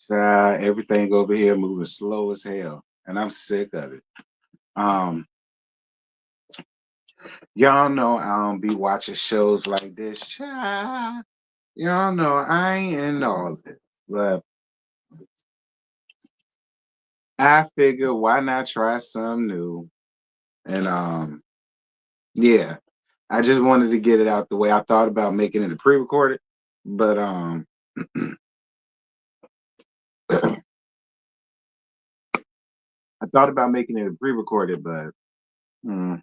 Child, everything over here moving slow as hell, and I'm sick of it. Um, y'all know I don't be watching shows like this. Child, y'all know I ain't in all this, but I figure why not try something new? And yeah, I just wanted to get it out the way. I thought about making it a pre-recorded, but I thought about making it a pre-recorded, but mm,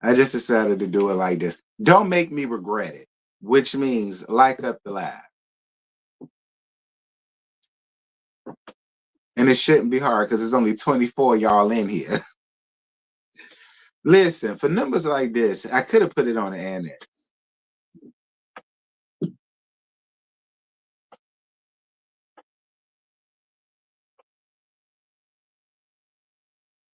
I just decided to do it like this. Don't make me regret it, which means like up the live. And it shouldn't be hard because there's only 24 y'all in here. Listen, for numbers like this, I could have put it on the annex.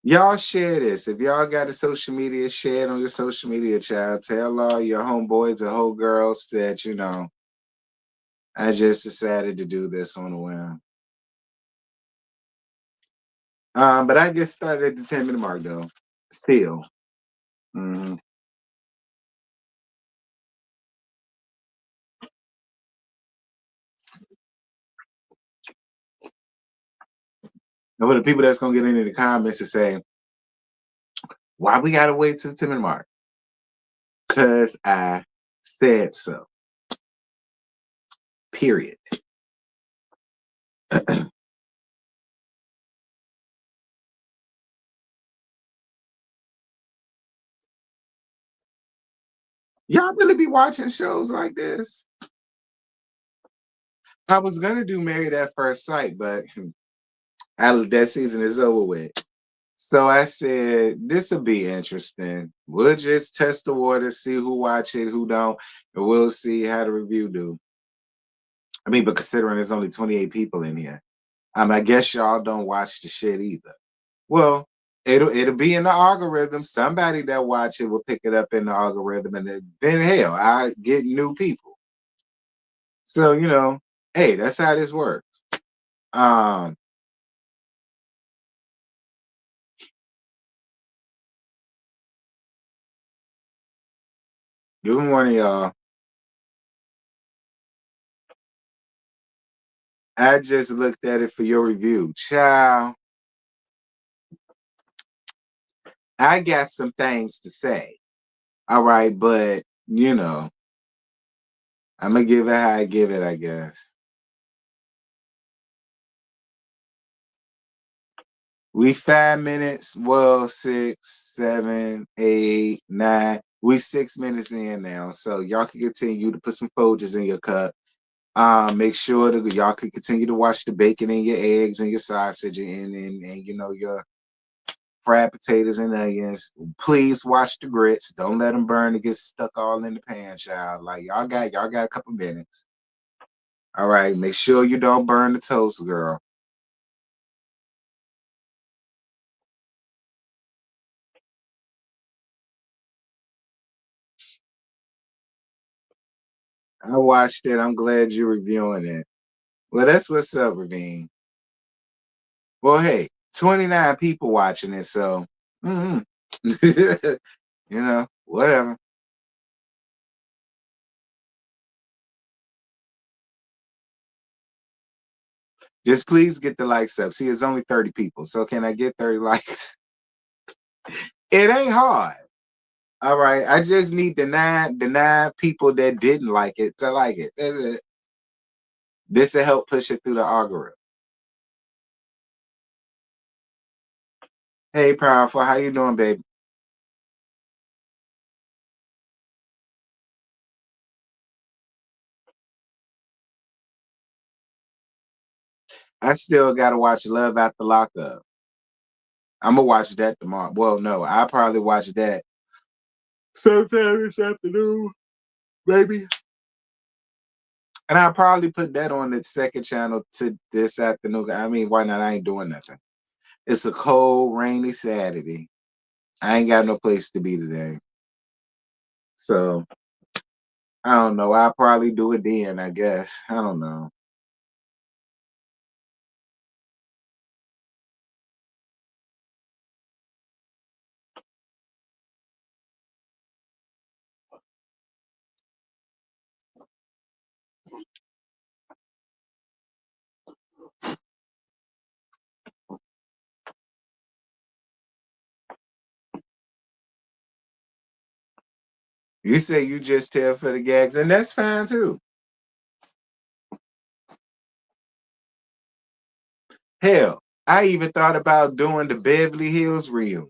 Y'all share this. If y'all got a social media, share it on your social media, child. Tell all your homeboys and whole girls that, I just decided to do this on a whim. But I get started at the 10-minute mark though. Still. Mhm. And for the people that's gonna get into the comments and say, why we gotta wait till the 10-minute mark? Cause I said so. Period. Y'all really be watching shows like this? I was gonna do Married at First Sight, but that season is over with. So I said this will be interesting. We'll just test the water, see who watch it, who don't, and we'll see how the review do. I mean, but considering there's only 28 people in here, I guess y'all don't watch the shit either. Well, it'll be in the algorithm. Somebody that watch it will pick it up in the algorithm, and then hell, I get new people. So hey, that's how this works. Um, Good morning, y'all. I just looked at it for your review. Child, I got some things to say. All right, but I'm gonna give it how I give it, I guess. We 5 minutes, well, 6, 7, 8, 9. We 6 minutes in now. So y'all can continue to put some Folgers in your cup. Make sure that y'all can continue to wash the bacon and your eggs and your sausage and your fried potatoes and onions. Please wash the grits. Don't let them burn and get stuck all in the pan, child. Like y'all got a couple minutes. All right. Make sure you don't burn the toast, girl. I watched it. I'm glad you're reviewing it. Well, that's what's up, Ravine. Well, hey, 29 people watching it, so mhm. Whatever. Just please get the likes up. See, it's only 30 people, so can I get 30 likes? It ain't hard. All right. I just need the nine people that didn't like it to like it. That's it. This will help push it through the algorithm. Hey, powerful, how you doing, baby? I still gotta watch Love After Lockup. I'm gonna watch that tomorrow. Well, no, I'll probably watch that sometime this afternoon, baby. And I'll probably put that on the second channel to this afternoon. I mean, why not? I ain't doing nothing. It's a cold, rainy Saturday. I ain't got no place to be today. So I don't know. I'll probably do it then, I guess. I don't know. You say you just tell for the gags, and that's fine too. Hell, I even thought about doing the Beverly Hills reel,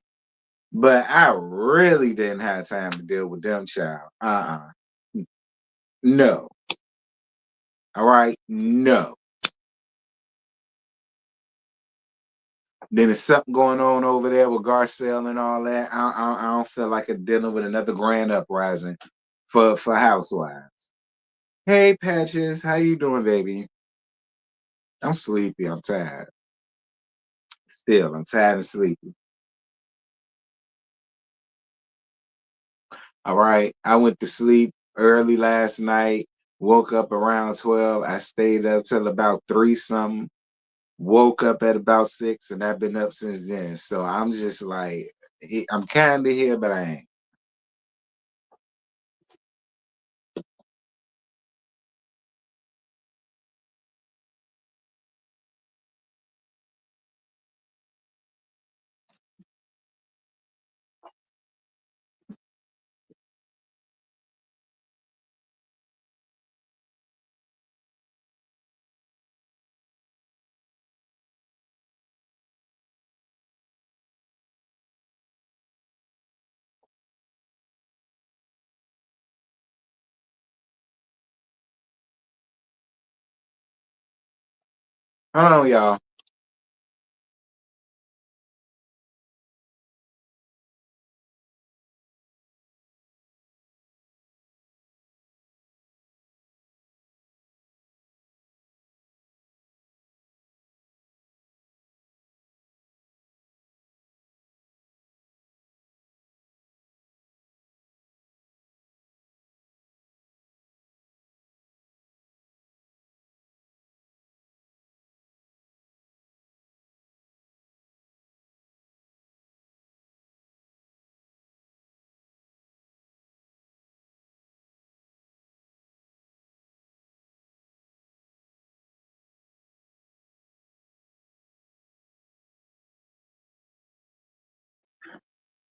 but I really didn't have time to deal with them child. No. All right. No. Then there's something going on over there with Garcelle and all that. I don't feel like I'm dealing with another grand uprising for housewives. Hey, Patches, how you doing, baby? I'm sleepy. I'm tired. Still, I'm tired and sleepy. All right. I went to sleep early last night. Woke up around 12. I stayed up till about 3 something. Woke up at about 6, and I've been up since then. So I'm just like, I'm kind of here, but I ain't. Hold on, y'all.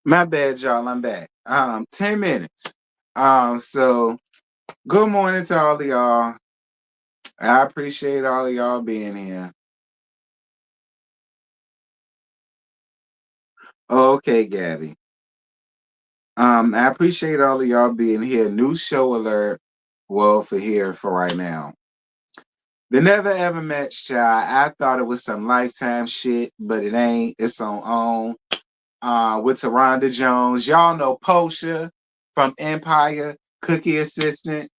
My bad, y'all. I'm back. 10 minutes. So good morning to all of y'all. I appreciate all of y'all being here. Okay, Gabby. I appreciate all of y'all being here. New show alert. Well, for here for right now. The Never Ever Match Child. I thought it was some Lifetime shit, but it ain't. It's on OWN. With Taronda Jones. Y'all know Posha from Empire, Cookie Assistant.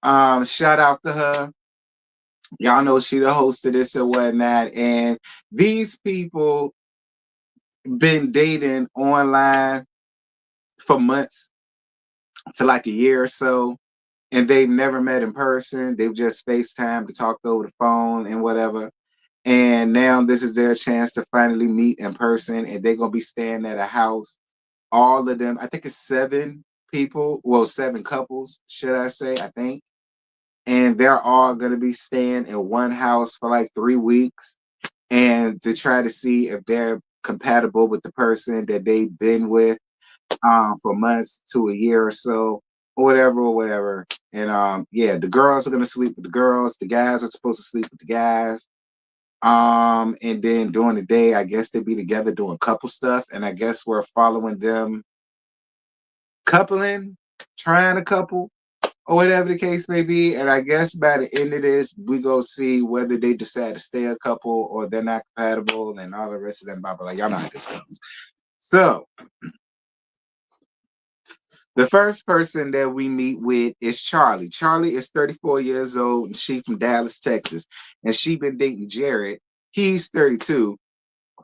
Shout out to her. Y'all know she the host of this and whatnot. And these people been dating online for months to like a year or so. And they've never met in person. They've just FaceTime to talk over the phone and whatever. And now this is their chance to finally meet in person. And they're gonna be staying at a house. All of them, I think it's 7 people, well, 7 couples, should I say, I think. And they're all gonna be staying in one house for like 3 weeks and to try to see if they're compatible with the person that they've been with for months to a year or so, or whatever. And yeah, the girls are gonna sleep with the girls, the guys are supposed to sleep with the guys. And then during the day, I guess they be together doing couple stuff, and I guess we're following them coupling, trying to couple, or whatever the case may be. And I guess by the end of this, we go see whether they decide to stay a couple or they're not compatible and all the rest of them, blah, blah, blah. Y'all know how this goes. So the first person that we meet with is Charli. Charli is 34 years old and she from Dallas, Texas. And she been dating Jared. He's 32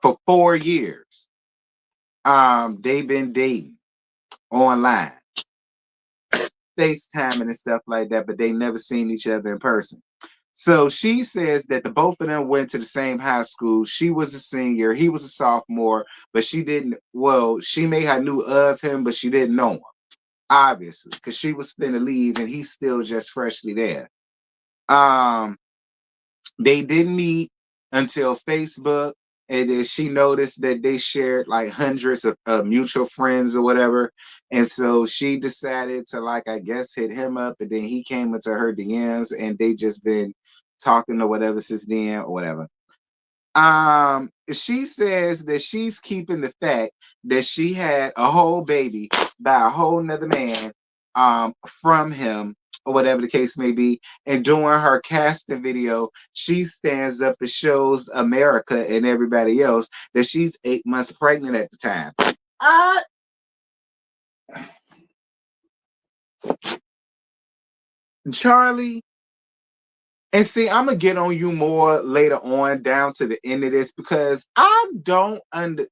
for 4 years. They've been dating online, FaceTiming and stuff like that, but they never seen each other in person. So she says that the both of them went to the same high school. She was a senior, he was a sophomore, but she didn't. Well, she may have knew of him, but she didn't know him, obviously, because she was finna leave and he's still just freshly there. Um, they didn't meet until Facebook. and then she noticed that they shared like hundreds of mutual friends or whatever, and so she decided to, like, I guess hit him up, and then he came into her DMs, and they just been talking or whatever since then or whatever. She says that she's keeping the fact that she had a whole baby by a whole nother man from him or whatever the case may be. And doing her casting video, she stands up and shows America and everybody else that she's 8 months pregnant at the time. I Charli, and see, I'm gonna get on you more later on down to the end of this because I don't under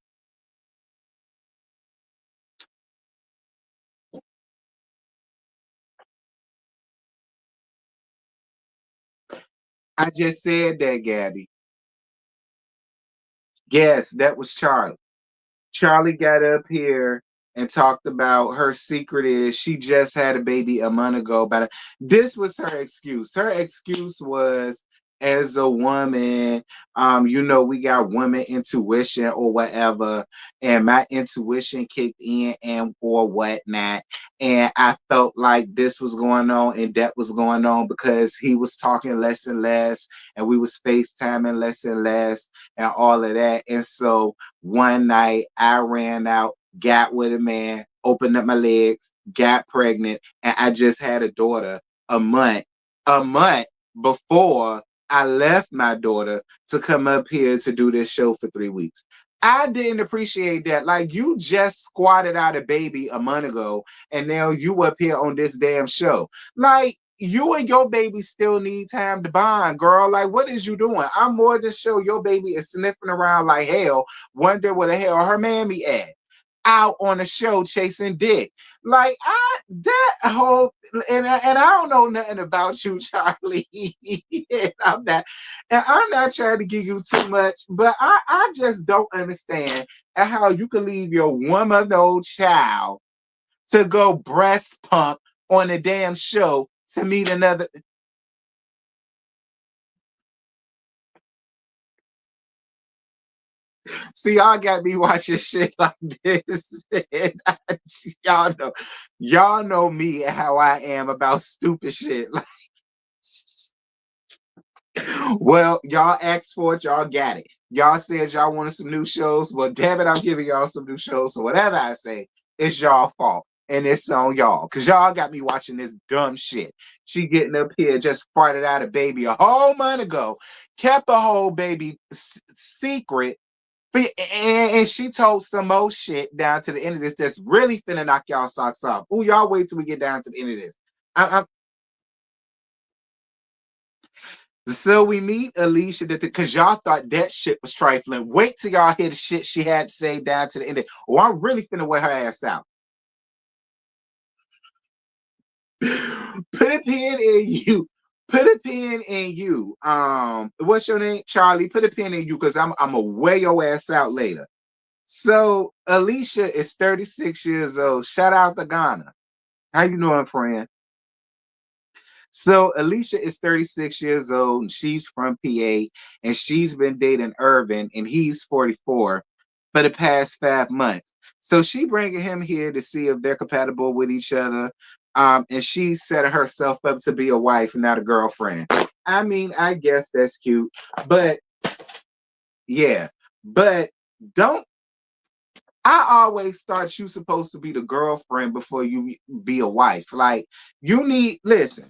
I just said that, Gabby. Yes, that was Charli. Charli got up here and talked about her secret is she just had a baby a month ago. But this was her excuse. Her excuse was, as a woman, we got women intuition or whatever, and my intuition kicked in and or whatnot. And I felt like this was going on and that was going on because he was talking less and less, and we was FaceTiming less and less and all of that. And so one night I ran out, got with a man, opened up my legs, got pregnant, and I just had a daughter a month, a month before I left my daughter to come up here to do this show for 3 weeks. I didn't appreciate that. Like, you just squatted out a baby a month ago, and now you up here on this damn show. Like, you and your baby still need time to bond, girl. Like, what is you doing? I'm more than sure your baby is sniffing around like hell, wonder where the hell her mammy at. Out on the show chasing dick. Like, that whole and I don't know nothing about you, Charli. and I'm not trying to give you too much, but I just don't understand how you can leave your 1 month old child to go breast pump on a damn show to meet another. See, y'all got me watching shit like this. Y'all y'all know me and how I am about stupid shit. Like, well, y'all asked for it, y'all got it. Y'all said y'all wanted some new shows. Well, damn it, I'm giving y'all some new shows. So whatever I say, it's y'all fault. And it's on y'all. Cause y'all got me watching this dumb shit. She getting up here, just farted out a baby a whole month ago, kept a whole baby secret. And she told some more shit down to the end of this that's really finna knock y'all socks off. Ooh, y'all wait till we get down to the end of this. I, So we meet Alicia because y'all thought that shit was trifling. Wait till y'all hear the shit she had to say down to the end. Oh, I'm really finna wear her ass out. Put a pin in you. Put a pin in you. What's your name? Charli. Put a pin in you because I'm gonna wear your ass out later. So Alicia is 36 years old. Shout out to Ghana. How you doing, friend? So Alicia is 36 years old and she's from PA, and she's been dating Irvin and he's 44 for the past 5 months. So she bringing him here to see if they're compatible with each other. And she set herself up to be a wife, not a girlfriend. I mean, I guess that's cute, but yeah, but don't. I always thought you supposed to be the girlfriend before you be a wife. Like, you need listen.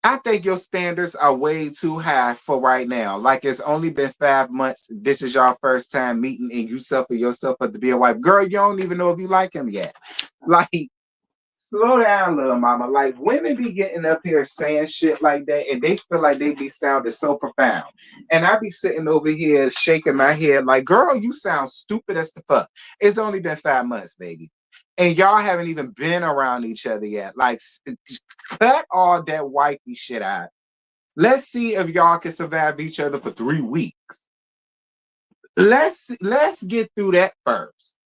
I think your standards are way too high for right now. Like, it's only been 5 months. This is your first time meeting, and you suffer yourself up to be a wife. Girl, you don't even know if you like him yet. Like, slow down, little mama. Like, women be getting up here saying shit like that, and they feel like they be sounding so profound. And I be sitting over here shaking my head like, girl, you sound stupid as the fuck. It's only been 5 months, baby. And y'all haven't even been around each other yet. Like, cut all that wifey shit out. Let's see if y'all can survive each other for 3 weeks. Let's get through that first.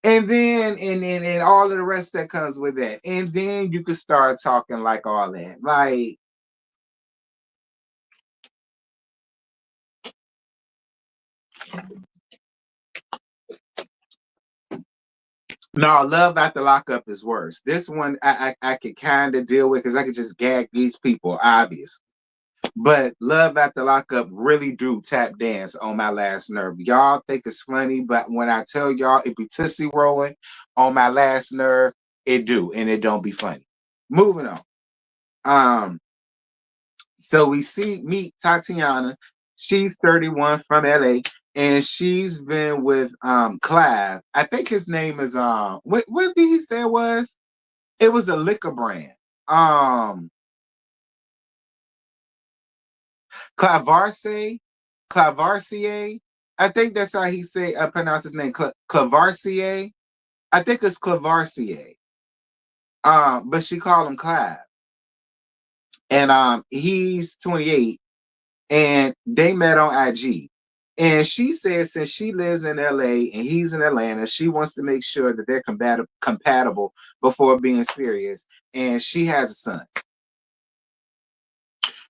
And then all of the rest that comes with that. And then you can start talking like all that. Like, No, Love After Lockup is worse. This one I could kind of deal with because I could just gag these people, obvious. But Love After Lockup really do tap dance on my last nerve. Y'all think it's funny, but when I tell y'all it be tootsie rolling on my last nerve, it do, and it don't be funny. Moving on. Um, so we meet Tatiana. She's 31 from LA, and she's been with Clive. I think his name is what did he say it was? It was a liquor brand. Um Clavarse, Clavarcier. I think that's how he say pronounce his name. Clavarcier. I think it's Clavarcier. But she called him Clive. And he's 28 and they met on IG. And she said since she lives in LA and he's in Atlanta, she wants to make sure that they're compatible before being serious. And she has a son.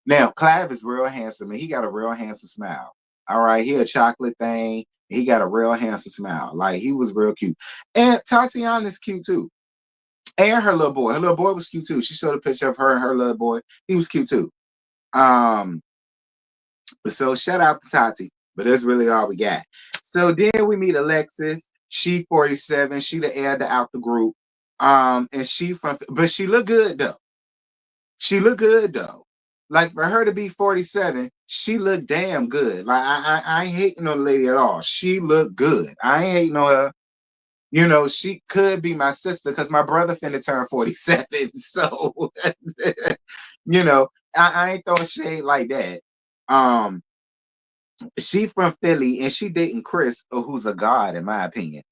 Now, Clive is real handsome and he got a real handsome smile. All right, he a chocolate thing. He got a real handsome smile. Like he was real cute. And Tatiana's cute too. And her little boy. Her little boy was cute too. She showed a picture of her and her little boy. He was cute too. Um, so shout out to Tati. But that's really all we got. So then we meet Alexis. She 47. She the elder out the group. And but she look good though. She looked good though. Like for her to be 47, she looked damn good. Like I ain't hating on the lady at all. She looked good. I ain't hating on her. You know, she could be my sister because my brother finna turn 47. So you know, I ain't throwing shade like that. Um, she from Philly and she dating Chris, who's a god in my opinion.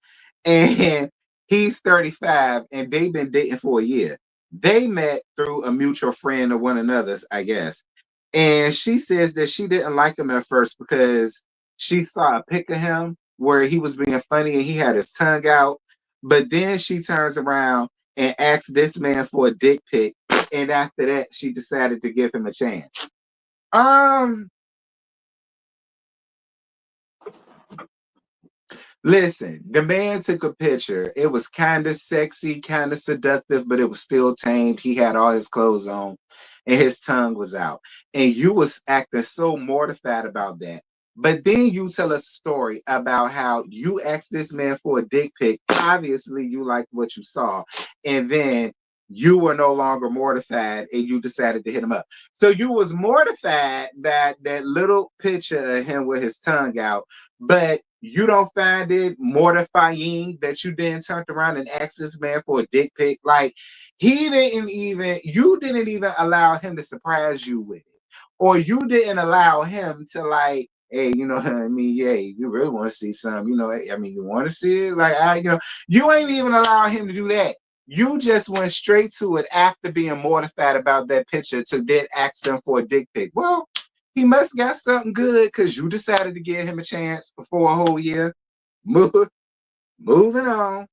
And he's 35 and they've been dating for a year. They met through a mutual friend of one another's, I guess. And she says that she didn't like him at first because she saw a pic of him where he was being funny and he had his tongue out. But then she turns around and asks this man for a dick pic. And after that, she decided to give him a chance. Um, Listen, the man took a picture. It was kind of sexy, kind of seductive, but it was still tamed. He had all his clothes on and his tongue was out. And you was acting so mortified about that. But then you tell us a story about how you asked this man for a dick pic. Obviously, you liked what you saw. And then you were no longer mortified and you decided to hit him up. So you was mortified that that little picture of him with his tongue out, but you don't find it mortifying that you then turned around and asked this man for a dick pic? Like you didn't even allow him to surprise you with it. Or you didn't allow him to like, hey, you know, I mean, yeah, you really want to see some, you know, I mean, you want to see it? Like, you ain't even allow him to do that. You just went straight to it after being mortified about that picture to then ask them for a dick pic. Well, he must got something good because you decided to give him a chance for a whole year. Moving on.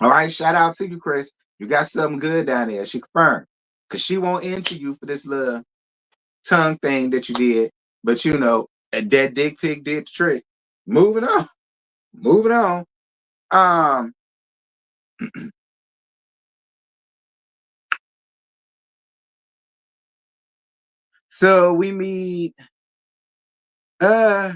All right, shout out to you, Chris. You got something good down there. She confirmed. Because she won't into you for this little tongue thing that you did. But you know, that dick pig did the trick. Moving on. Moving on. Um, so uh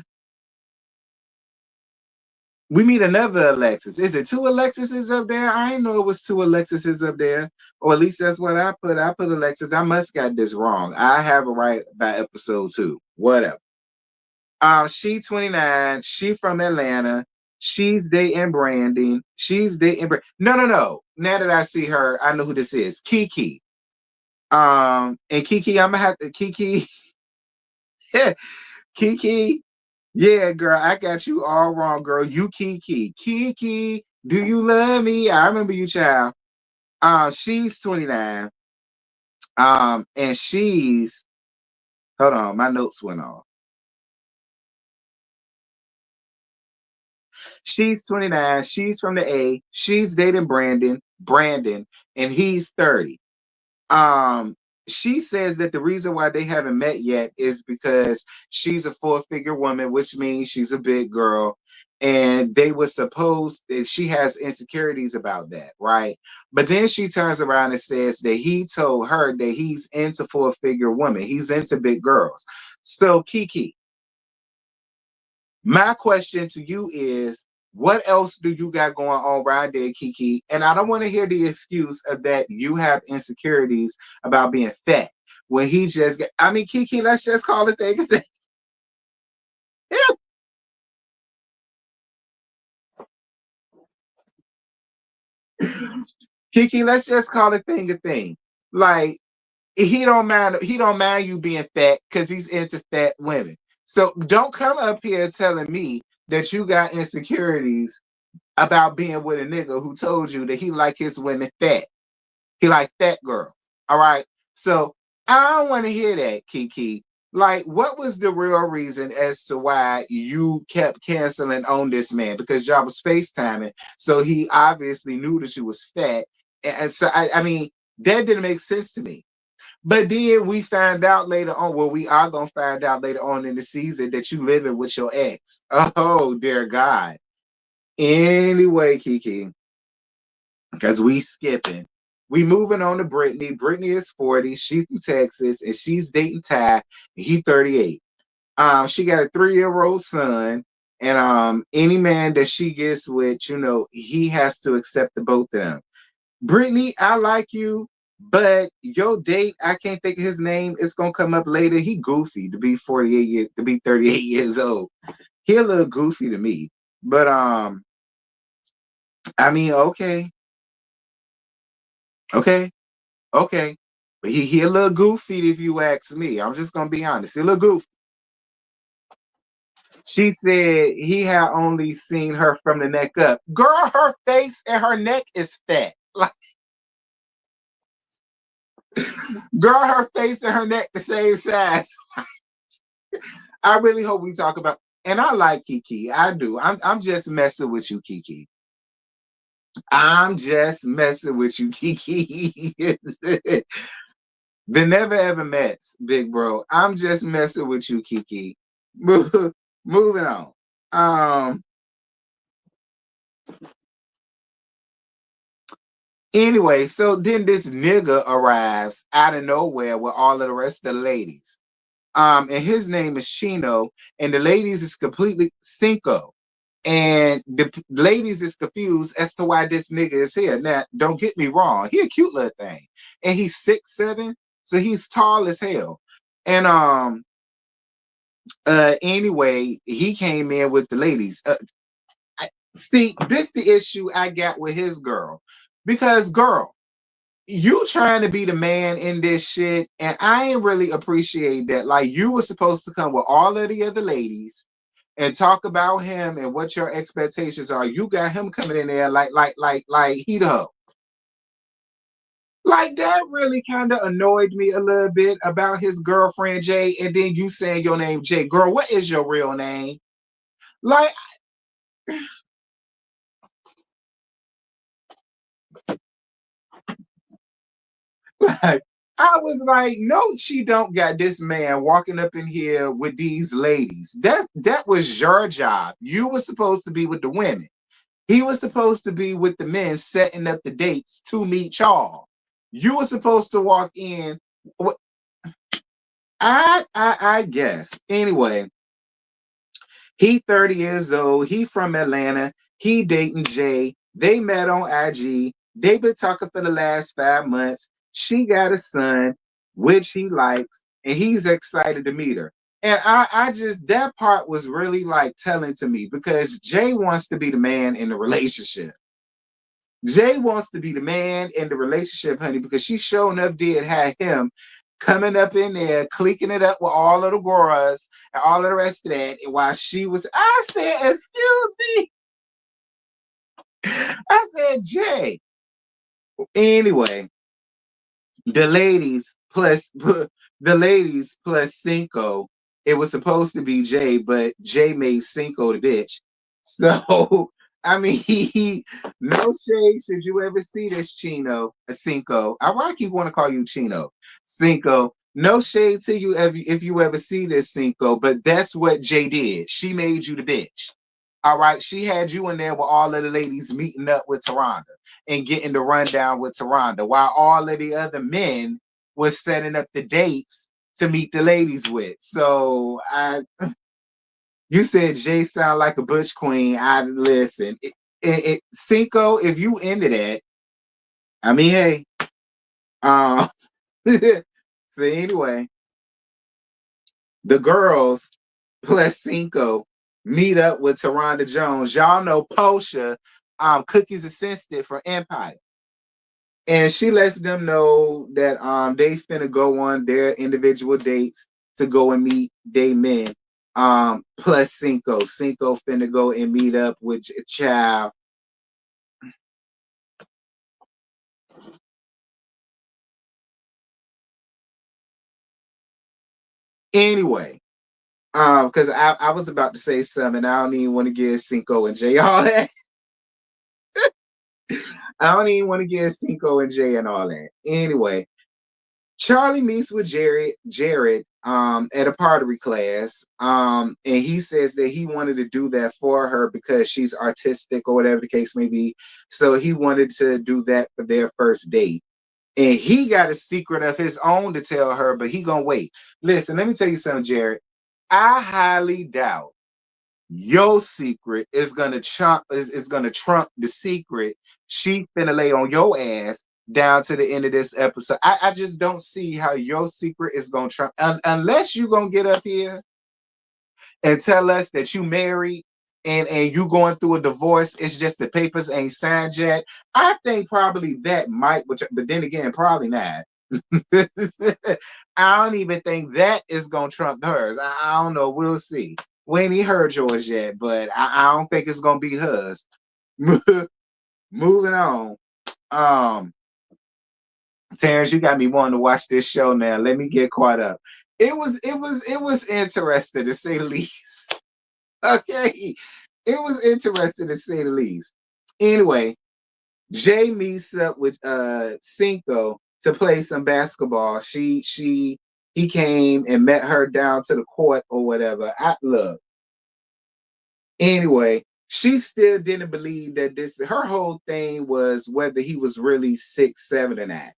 we meet another Alexis. Is it two Alexises up there? I didn't know it was two Alexises up there. Or at least that's what I put. I put Alexis. I must got this wrong. I have it right by episode 2. Whatever. She 29. She from Atlanta. She's dating Branding. She's dating no. Now that I see her, I know who this is. Kiki. And Kiki, I'm gonna have to Kiki. Kiki. Yeah, girl, I got you all wrong, girl. You Kiki. Kiki, do you love me? I remember you, child. She's 29. And she's hold on, my notes went off. She's 29. She's from the A. She's dating Brandon, and he's 30. Um, she says that the reason why they haven't met yet is because she's a four-figure woman, which means she's a big girl. And they were supposed that she has insecurities about that, right? But then she turns around and says that he told her that he's into four-figure women, he's into big girls. So, Kiki, my question to you is, what else do you got going on right there, Kiki? And I don't want to hear the excuse of that you have insecurities about being fat. When he just get, I mean, Kiki, let's just call it thing a thing. Kiki, let's just call it thing a thing. Like, he don't mind you being fat because he's into fat women. So don't come up here telling me that you got insecurities about being with a nigga who told you that he like his women fat. He like fat girls. All right. So I don't want to hear that, Kiki. Like, what was the real reason as to why you kept canceling on this man? Because y'all was FaceTiming. So he obviously knew that you was fat. And so I mean, that didn't make sense to me. But then we find out later on, well, we are gonna find out later on in the season that you living with your ex. Oh, dear God. Anyway, Kiki, because we skipping. We moving on to Brittany. Brittany is 40. She's from Texas, and she's dating Ty. And he 38. She got a 3-year-old son, and any man that she gets with, you know, he has to accept the both of them. Brittany, I like you, but your date, I can't think of his name. It's gonna come up later. He goofy to be 48 years, to be 38 years old. He a little goofy to me, but I mean, okay, okay. Okay. But he a little goofy if you ask me. I'm just gonna be honest. He a little goofy. She said he had only seen her from the neck up. Girl, her face and her neck is fat. Like, girl, her face and her neck the same size. I really hope we talk about, and I like Kiki. I do. I'm just messing with you, Kiki. I'm just messing with you, Kiki. The never ever met, big bro. I'm just messing with you, Kiki. Moving on. Um. Anyway, so then this nigga arrives out of nowhere with all of the rest of the ladies. And his name is Chino, and the ladies is completely Cinco. And the ladies is confused as to why this nigga is here. Now, don't get me wrong, he a cute little thing. And he's 6'7", so he's tall as hell. And anyway, he came in with the ladies. See, this the issue I got with his girl. Because girl, you trying to be the man in this shit, and I ain't really appreciate that. Like, you were supposed to come with all of the other ladies and talk about him and what your expectations are. You got him coming in there like he the hoe. Like, that really kind of annoyed me a little bit about his girlfriend Jay, and then you saying your name Jay. Girl, what is your real name? Like, like, I was like, no, she don't got this man walking up in here with these ladies. That was your job. You were supposed to be with the women. He was supposed to be with the men setting up the dates to meet y'all. You were supposed to walk in. I guess. Anyway, he 30 years old. He from Atlanta. He dating Jay. They met on IG. They've been talking for the last 5 months. She got a son, which he likes, and he's excited to meet her. And I just, that part was really like telling to me because Jay wants to be the man in the relationship. Jay wants to be the man in the relationship, honey, because she sure enough did have him coming up in there, clicking it up with all of the girls and all of the rest of that. And while she was, I said, excuse me. I said, Jay. Anyway, the ladies plus the ladies plus Cinco. It was supposed to be Jay, but Jay made Cinco the bitch. So I mean, no shade. Should you ever see this Chino, Cinco? I keep want to call you Chino, Cinco. No shade to you if you ever see this Cinco, but that's what Jay did. She made you the bitch. All right, she had you in there with all of the ladies meeting up with Taronda and getting the rundown with Taronda, while all of the other men was setting up the dates to meet the ladies with. So you said Jay sound like a butch queen. I listen. Cinco, if you into that, I mean, hey. Um. So anyway, the girls plus Cinco meet up with Taronda Jones. Y'all know Portia, Cookie's assistant for Empire. And she lets them know that they finna go on their individual dates to go and meet they men. Plus Cinco. Cinco finna go and meet up with Child. Anyway, because I was about to say something. I don't even want to give Cinco and Jay all that. I don't even want to give Cinco and Jay and all that. Anyway, Charli meets with Jared at a pottery class. And he says that he wanted to do that for her because she's artistic or whatever the case may be. So he wanted to do that for their first date. And he got a secret of his own to tell her, but he gonna wait. Listen, let me tell you something, Jared. I highly doubt your secret is gonna trump the secret she finna lay on your ass down to the end of this episode. I just don't see how your secret is gonna trump unless you gonna get up here and tell us that you married and you going through a divorce. It's just the papers ain't signed yet. I think probably that might, but then again, probably not. I don't even think that is gonna trump hers. I don't know. We'll see. We ain't even heard yours yet, but I don't think it's gonna beat hers. Moving on. Um, Terrence, you got me wanting to watch this show now. Let me get caught up. It was interesting to say the least. Okay. It was interesting to say the least. Anyway, Jay meets up with Cinco to play some basketball. He came and met her down to the court or whatever. I look. Anyway, she still didn't believe that her whole thing was whether he was really 6'7" or not.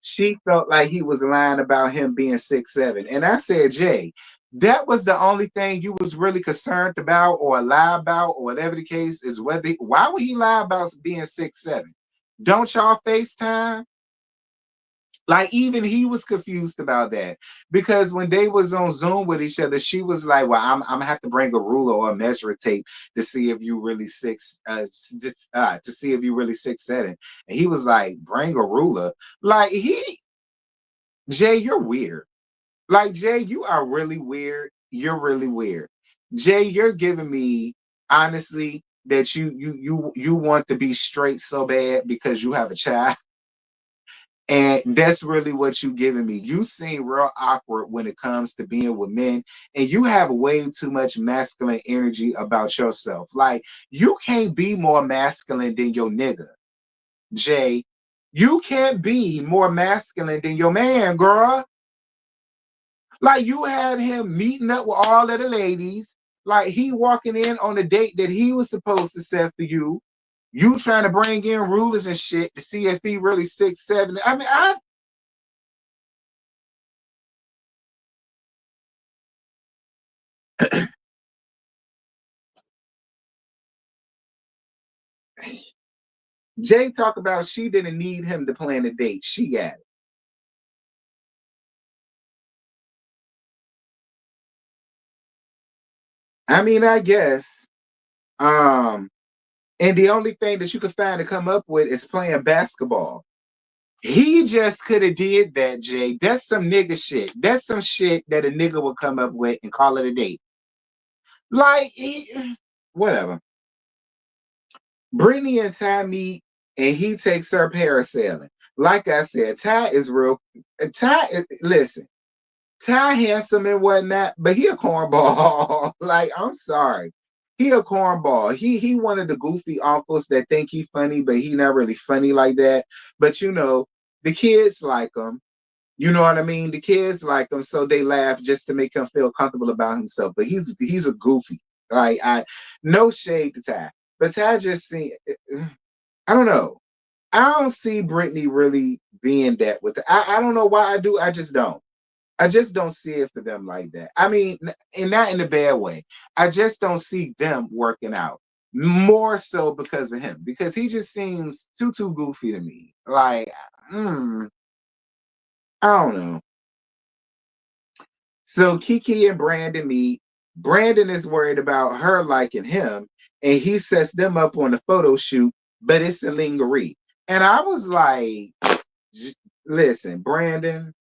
She felt like he was lying about him being 6'7". And I said, Jay, that was the only thing you was really concerned about or lie about or whatever the case is. Why would he lie about being 6'7"? Don't y'all FaceTime? Like even he was confused about that because when they was on Zoom with each other, she was like, "Well, I'm gonna have to bring a ruler or a measuring tape to see if you really to see if you really 6'7". And he was like, "Bring a ruler." Like Jay, you're weird. Like Jay, you are really weird. You're really weird. Jay, you're giving me honestly that you want to be straight so bad because you have a child. And that's really what you giving me. You seem real awkward when it comes to being with men, and you have way too much masculine energy about yourself. Like you can't be more masculine than your nigga, Jay. You can't be more masculine than your man, girl. Like you had him meeting up with all of the ladies, like he walking in on a date that he was supposed to set for you. You trying to bring in rulers and shit to see if he really 6'7". I mean, Jay talk about she didn't need him to plan a date. She got it. I mean, I guess. Um, and the only thing that you could find to come up with is playing basketball. He just could have did that, Jay. That's some nigga shit. That's some shit that a nigga would come up with and call it a date. Like, whatever. Brittany and Ty meet, and he takes her parasailing. Like I said, Ty is real. Listen, Ty handsome and whatnot, but he a cornball. Like, I'm sorry. he a cornball. He one of the goofy uncles that think he funny, but he not really funny like that. But the kids like him. You know what I mean? The kids like him, so they laugh just to make him feel comfortable about himself. But he's a goofy. Like I no shade to Ty. But Ty just seem I don't know. I don't see Brittany really being that with I don't know why I do. I just don't. I just don't see it for them like that. I mean, and not in a bad way. I just don't see them working out. More so because of him, because he just seems too goofy to me. Like, I don't know. So Kiki and Brandon meet. Brandon is worried about her liking him, and he sets them up on a photo shoot, but it's a lingerie. And I was like, listen, Brandon,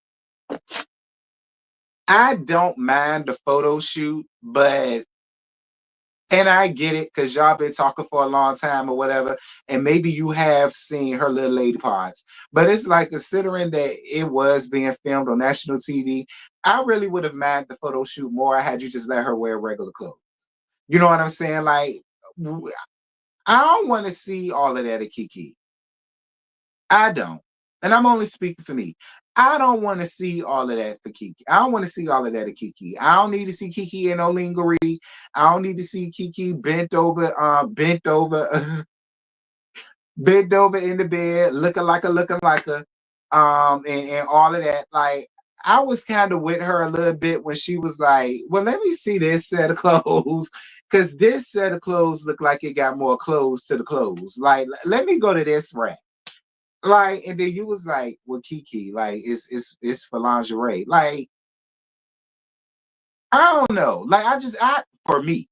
I don't mind the photo shoot, but and I get it because y'all been talking for a long time or whatever, and maybe you have seen her little lady parts. But it's like considering that it was being filmed on national TV, I really would have minded the photo shoot more. I had you just let her wear regular clothes. You know what I'm saying? Like, I don't want to see all of that at Kiki. I don't. And I'm only speaking for me. I don't want to see all of that for Kiki. I don't want to see all of that at Kiki. I don't need to see Kiki in no lingerie. I don't need to see Kiki bent over in the bed, looking like a, and all of that. Like I was kind of with her a little bit when she was like, "Well, let me see this set of clothes." Because this set of clothes look like it got more clothes to the clothes. Like, let me go to this rack. Like, and then you was like, well, Kiki, like, it's for lingerie. Like, I don't know. Like, for me,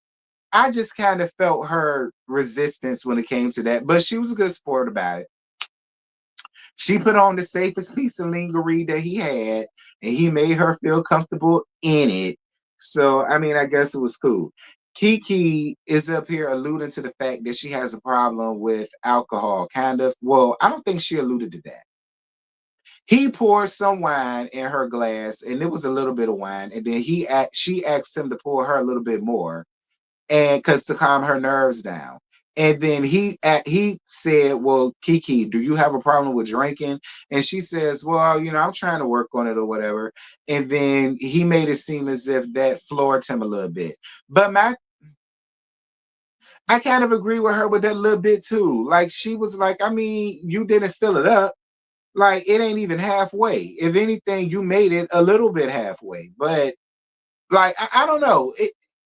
I just kind of felt her resistance when it came to that, but she was a good sport about it. She put on the safest piece of lingerie that he had, and he made her feel comfortable in it. So, I mean, I guess it was cool. Kiki is up here alluding to the fact that she has a problem with alcohol, kind of. Well, I don't think she alluded to that. He poured some wine in her glass, and it was a little bit of wine. And then she asked him to pour her a little bit more, and because to calm her nerves down. And then he said, "Well, Kiki, do you have a problem with drinking?" And she says, "Well, I'm trying to work on it or whatever." And then he made it seem as if that floored him a little bit. But I kind of agree with her with that little bit too. Like she was like, I mean, you didn't fill it up. Like it ain't even halfway. If anything, you made it a little bit halfway. But like I don't know.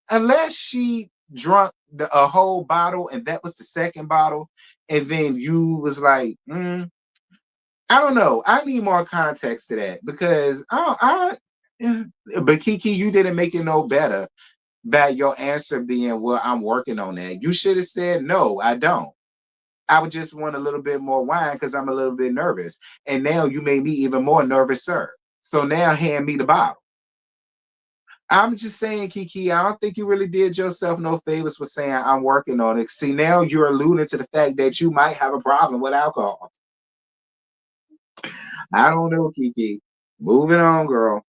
Unless she drunk a whole bottle and that was the second bottle, and then you was like, I don't know. I need more context to that because but Kiki, you didn't make it no better by your answer being, well, I'm working on that. You should have said, no, I don't. I would just want a little bit more wine because I'm a little bit nervous. And now you made me even more nervous, sir. So now hand me the bottle. I'm just saying, Kiki, I don't think you really did yourself no favors for saying I'm working on it. See, now you're alluding to the fact that you might have a problem with alcohol. I don't know, Kiki. Moving on, girl.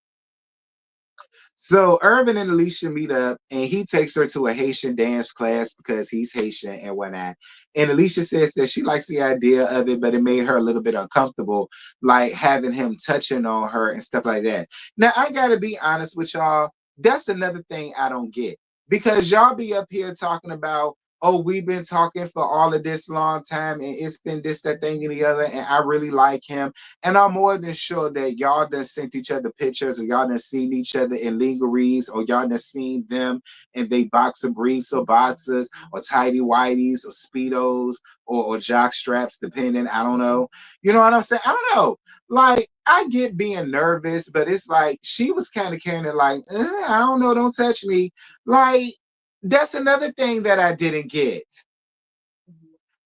So Irvin and Alicia meet up, and he takes her to a Haitian dance class because he's Haitian and whatnot. And Alicia says that she likes the idea of it, but it made her a little bit uncomfortable, like having him touching on her and stuff like that. Now, I gotta be honest with y'all. That's another thing I don't get because y'all be up here talking about, oh, we've been talking for all of this long time, and it's been this, that thing, and the other, and I really like him. And I'm more than sure that y'all done sent each other pictures, or y'all done seen each other in lingeries, or y'all done seen them in they boxer briefs or boxers or tidy whities or speedos or jock straps, depending. I don't know. You know what I'm saying? I don't know. Like I get being nervous, but it's like she was kind of carrying it like, I don't know, don't touch me. Like that's another thing that I didn't get.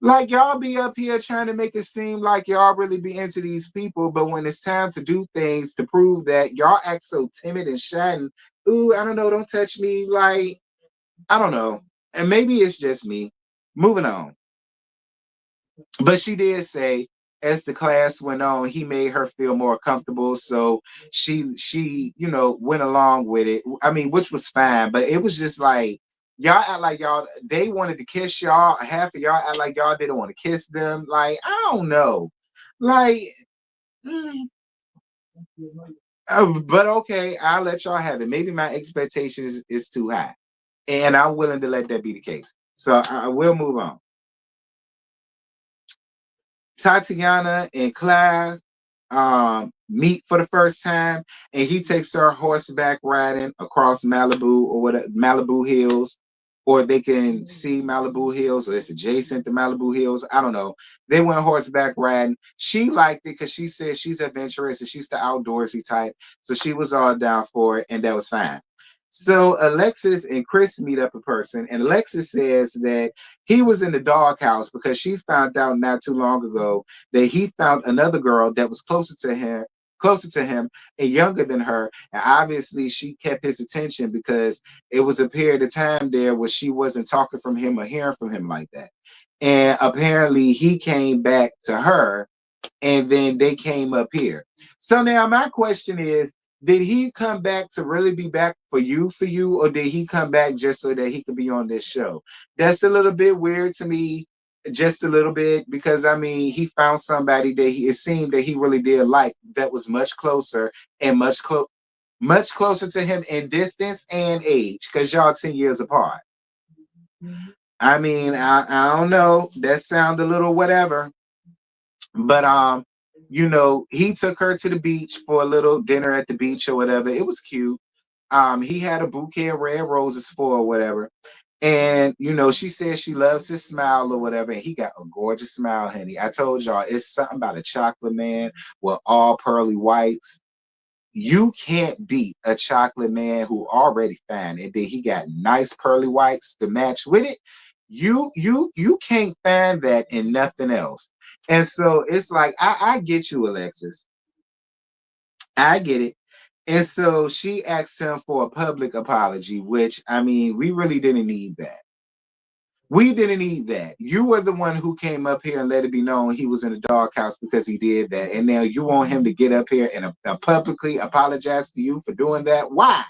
Like y'all be up here trying to make it seem like y'all really be into these people, but when it's time to do things to prove that y'all act so timid and shy and ooh, I don't know, don't touch me. Like, I don't know. And maybe it's just me. Moving on. But she did say as the class went on, he made her feel more comfortable. So she went along with it. I mean, which was fine, but it was just like Y'all act like y'all they wanted to kiss y'all. Half of y'all act like y'all didn't want to kiss them. Like, I don't know. Like, mm, but okay, I'll let y'all have it. Maybe my expectation is too high. And I'm willing to let that be the case. So I will move on. Tatiana and Clive meet for the first time, and he takes her horseback riding across Malibu or what Malibu Hills, or they can see Malibu Hills, or it's adjacent to Malibu Hills. I don't know. They went horseback riding. She liked it because she said she's adventurous and she's the outdoorsy type, so she was all down for it, and that was fine. So Alexis and Chris meet up in person, and Alexis says that he was in the doghouse because she found out not too long ago that he found another girl that was closer to him and younger than her. And obviously she kept his attention because it was a period of time there where she wasn't talking from him or hearing from him like that. And apparently he came back to her and then they came up here. So now my question is, did he come back to really be back for you, or did he come back just so that he could be on this show? That's a little bit weird to me, just a little bit, because I mean, he found somebody that it seemed that he really did like that was much closer and much closer to him in distance and age, because y'all 10 years apart. I mean, I don't know. That sounds a little whatever. But he took her to the beach for a little dinner at the beach or whatever. It was cute. He had a bouquet of red roses for or whatever. And she says she loves his smile or whatever. And he got a gorgeous smile, honey. I told y'all it's something about a chocolate man with all pearly whites. You can't beat a chocolate man who already fine, and then he got nice pearly whites to match with it. You can't find that in nothing else. And so it's like I get you, Alexis. I get it. And so she asked him for a public apology, which I mean, we really didn't need that. We didn't need that. You were the one who came up here and let it be known he was in the doghouse because he did that. And now you want him to get up here and publicly apologize to you for doing that? Why?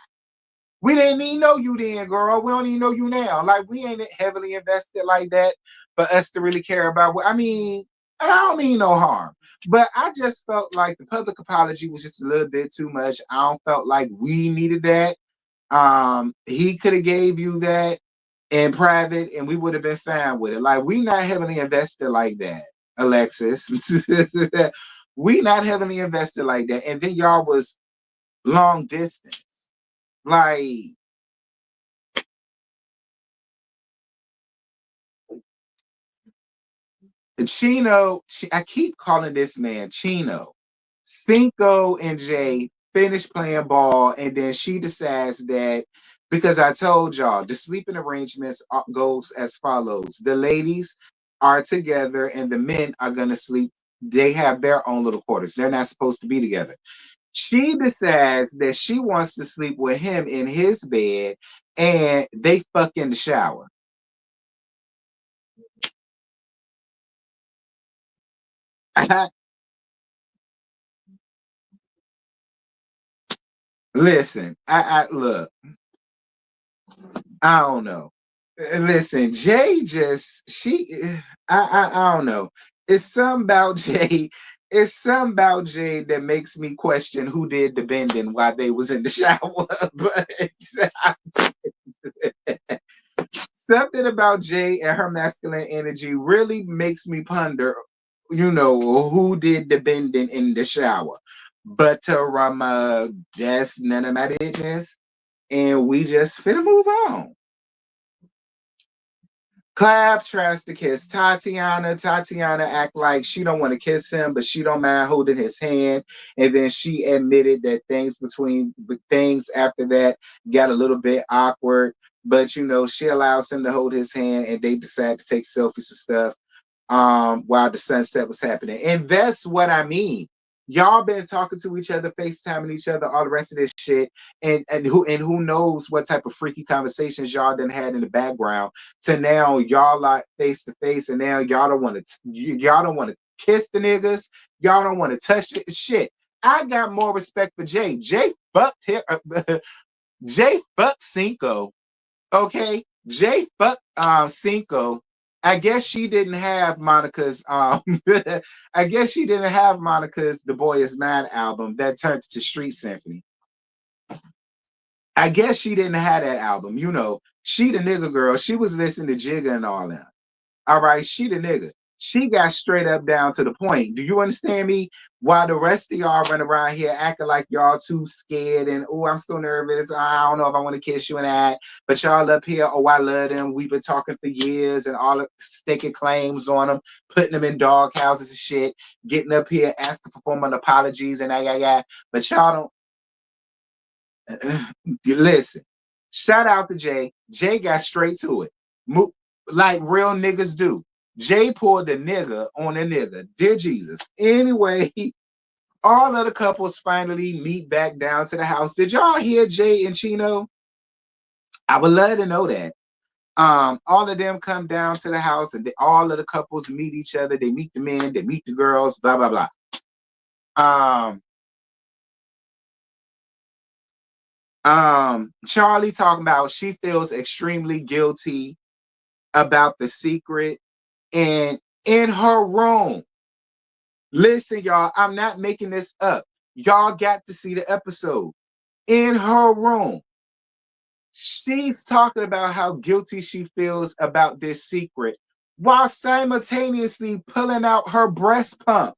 We didn't even know you then, girl. We don't even know you now. Like, we ain't heavily invested like that for us to really care about what I mean, and I don't mean no harm. But I just felt like the public apology was just a little bit too much. I don't felt like we needed that. He could have gave you that in private and we would have been fine with it. Like, we not heavily invested like that, Alexis. We not heavily invested like that. And then y'all was long distance. Like, Chino, I keep calling this man Chino. Cinco and Jay finish playing ball, and then she decides that because I told y'all the sleeping arrangements goes as follows: the ladies are together, and the men are gonna sleep. They have their own little quarters. They're not supposed to be together. She decides that she wants to sleep with him in his bed, and they fuck in the shower. Listen, I look. I don't know. Listen, Jay just I don't know. It's something about Jay. It's something about Jay that makes me question who did the bending while they was in the shower. But something about Jay and her masculine energy really makes me ponder, who did the bending in the shower. But that's none of my business. And we just finna move on. Clav tries to kiss Tatiana. Tatiana act like she don't want to kiss him, but she don't mind holding his hand. And then she admitted that things after that got a little bit awkward. But she allows him to hold his hand, and they decide to take selfies and stuff while the sunset was happening. And that's what I mean. Y'all been talking to each other, FaceTiming each other, all the rest of this shit, and who knows what type of freaky conversations y'all done had in the background. To now y'all like face to face, and now y'all don't want to kiss the niggas. Y'all don't want to touch it. Shit. I got more respect for Jay. Jay fucked him. Jay fucked Cinco. Okay, Jay fucked Cinco. I guess she didn't have Monica's I guess she didn't have Monica's The Boy Is Mine album that turned to Street Symphony. I guess she didn't have that album. You know, she the nigga girl. She was listening to Jigga and all that. All right, she the nigga. She got straight up down to the point. Do you understand me? While the rest of y'all run around here acting like y'all too scared and oh, I'm so nervous. I don't know if I want to kiss you and that. But y'all up here, oh, I love them. We've been talking for years and all of staking claims on them, putting them in dog houses and shit, getting up here asking for formal apologies and yeah. But y'all don't. Listen, shout out to Jay. Jay got straight to it. Like real niggas do. Jay pulled the nigga on the nigga. Dear Jesus. Anyway, all of the couples finally meet back down to the house. Did y'all hear Jay and Chino? I would love to know that. All of them come down to the house and all of the couples meet each other. They meet the men, they meet the girls, blah, blah, blah. Charli talking about she feels extremely guilty about the secret and in her room. Listen, y'all, I'm not making this up. Y'all got to see the episode. In her room, she's talking about how guilty she feels about this secret while simultaneously pulling out her breast pump.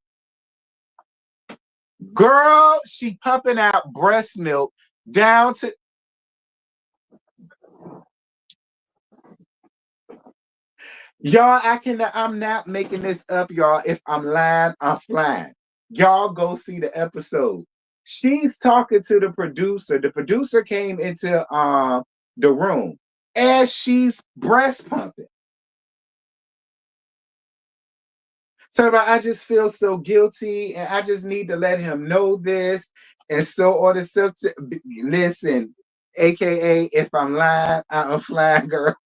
Girl, she pumping out breast milk down to y'all. I'm not making this up, y'all. If I'm lying, I'm flying. Y'all go see the episode. She's talking to the producer. The producer came into the room as she's breast pumping. So I just feel so guilty and I just need to let him know this. And so on and so listen, aka if I'm lying, I'm flying, girl.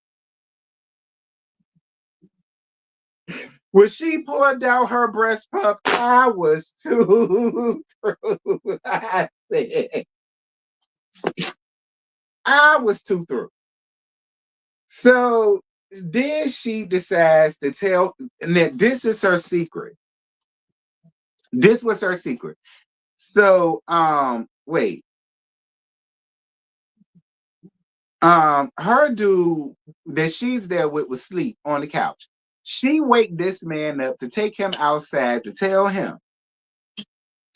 When she poured down her breast pump, I was too through. I said, I was too through. So then she decides to tell that this is her secret. This was her secret. So wait. Her dude that she's there with was asleep on the couch. She waked this man up to take him outside to tell him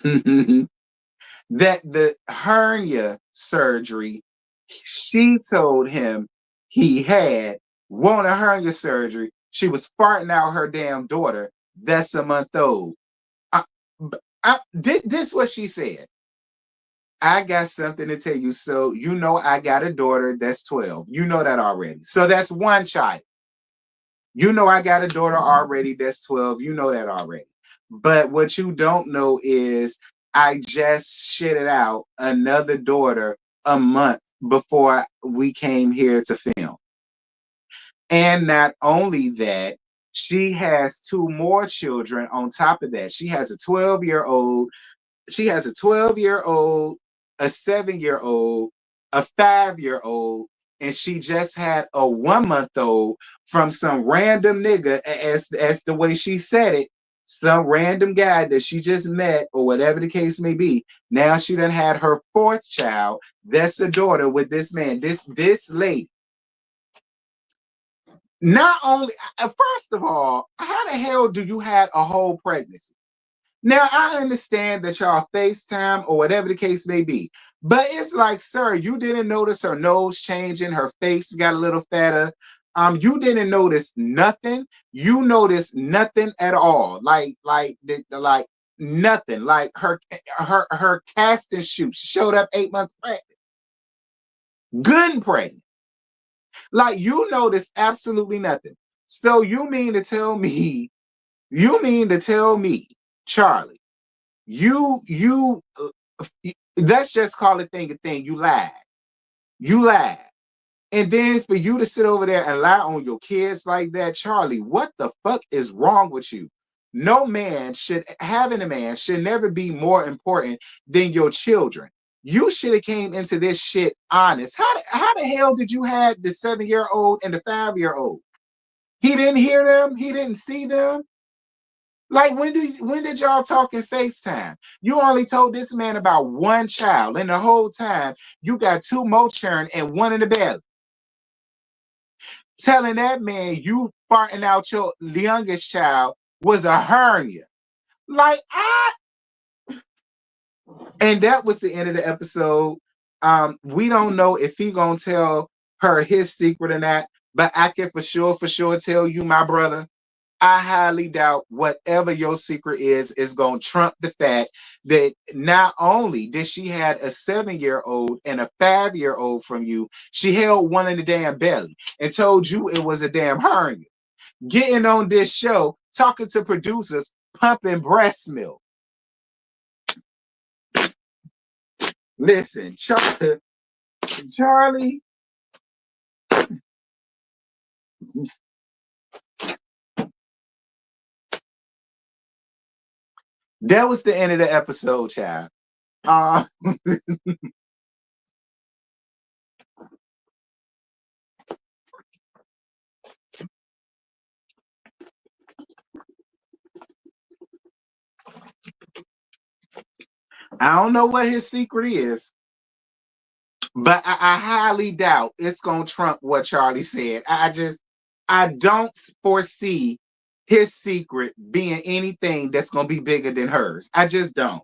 that the hernia surgery she told him he had wanted hernia surgery. She was farting out her damn daughter that's a month old. This what she said. I got something to tell you. So you know I got a daughter that's 12. You know that already. So that's one child. You know I got a daughter already that's 12. You know that already. But what you don't know is I just shitted out another daughter a month before we came here to film. And not only that, she has two more children on top of that. She has a 12-year-old. She has a 12-year-old, a 7-year-old, a 5-year-old, and she just had a 1-month-old from some random nigga, as the way she said it, some random guy that she just met or whatever the case may be. Now she done had her 4th child. That's a daughter with this man. This lady. Not only, first of all, how the hell do you have a whole pregnancy? Now, I understand that y'all FaceTime or whatever the case may be, but it's like, sir, you didn't notice her nose changing, her face got a little fatter. You didn't notice nothing. You noticed nothing at all. Like nothing. Like her casting shoot showed up 8 months pregnant. Good and pregnant. Like you noticed absolutely nothing. So you mean to tell me, Charli, you let's just call it thing a thing. You lied. You lied. And then for you to sit over there and lie on your kids like that, Charli, what the fuck is wrong with you? No man should having a man should never be more important than your children. You should have came into this shit honest. How the hell did you have the 7-year-old and the 5-year-old? He didn't hear them. He didn't see them. Like when did y'all talk in FaceTime? You only told this man about one child, and the whole time you got 2 more churn and 1 in the belly. Telling that man you farting out your youngest child was a hernia. Like and that was the end of the episode. We don't know if he gonna tell her his secret or not, but I can for sure tell you, my brother, I highly doubt whatever your secret is going to trump the fact that not only did she had a 7-year-old and a 5-year-old from you, she held one in the damn belly and told you it was a damn hernia. Getting on this show, talking to producers, pumping breast milk. Listen, Charli. That was the end of the episode, child. I don't know what his secret is, but I highly doubt it's gonna trump what Charli said. I don't foresee his secret being anything that's gonna be bigger than hers. I just don't.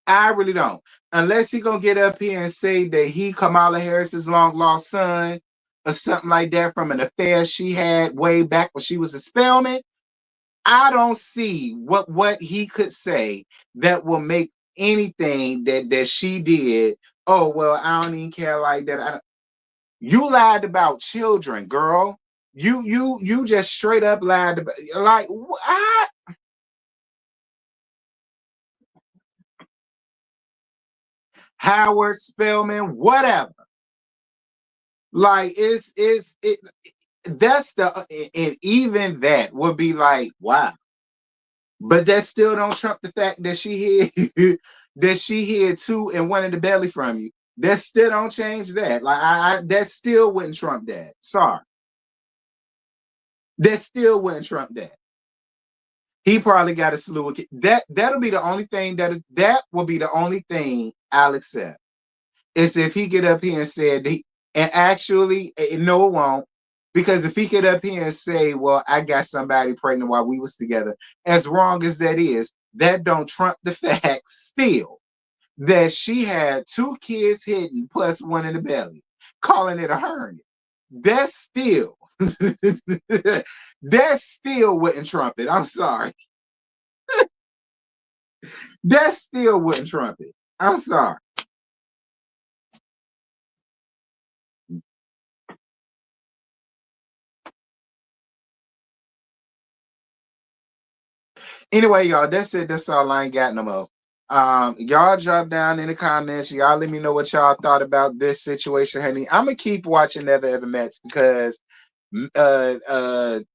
I really don't. Unless he gonna get up here and say that he Kamala Harris's long lost son or something like that from an affair she had way back when she was a Spelman. I don't see what he could say that will make anything that she did. Oh well, I don't even care like that. You lied about children, girl. You just straight up lied about like what? Howard Spellman, whatever. Like it. That's and even that would be like wow. But that still don't trump the fact that she hid that she hid 2 and 1 in the belly from you. That still don't change that. Like I that still wouldn't trump that. Sorry. That still wouldn't trump that. He probably got a slew of kids. That'll be the only thing that will be the only thing I'll accept. Is if he get up here and said and actually no it won't. Because if he get up here and say, well, I got somebody pregnant while we was together, as wrong as that is, that don't trump the fact still that she had 2 kids hidden plus 1 in the belly, calling it a hernia. That's still that still wouldn't trump it. I'm sorry. That still wouldn't trump it. I'm sorry. Anyway, y'all, that's it. That's all. I ain't got no more. Y'all drop down in the comments. Y'all let me know what y'all thought about this situation, honey. I'm gonna keep watching Never Ever Mets because me and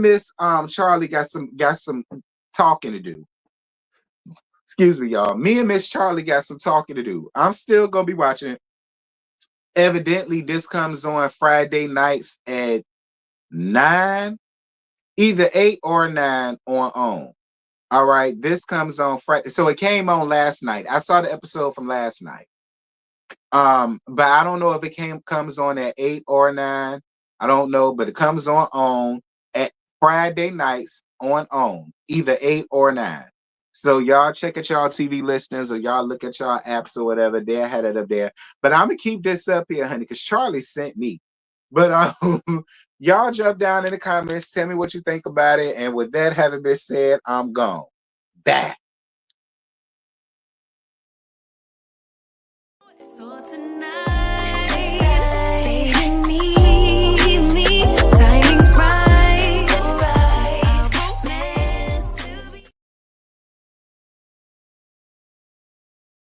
Miss Charli got some talking to do. Excuse me, y'all. Me and Miss Charli got some talking to do. I'm still gonna be watching it. Evidently, this comes on Friday nights at 9, either 8 or 9 on. All right, this comes on Friday. So it came on last night. I saw the episode from last night. But I don't know if it comes on at 8 or 9. I don't know, but it comes on at Friday nights on either 8 or 9. So y'all check at y'all TV listings or y'all look at y'all apps or whatever. They had it up there. But I'm gonna keep this up here, honey, because Charli sent me. But y'all jump down in the comments, tell me what you think about it. And with that having been said, I'm gone. Back.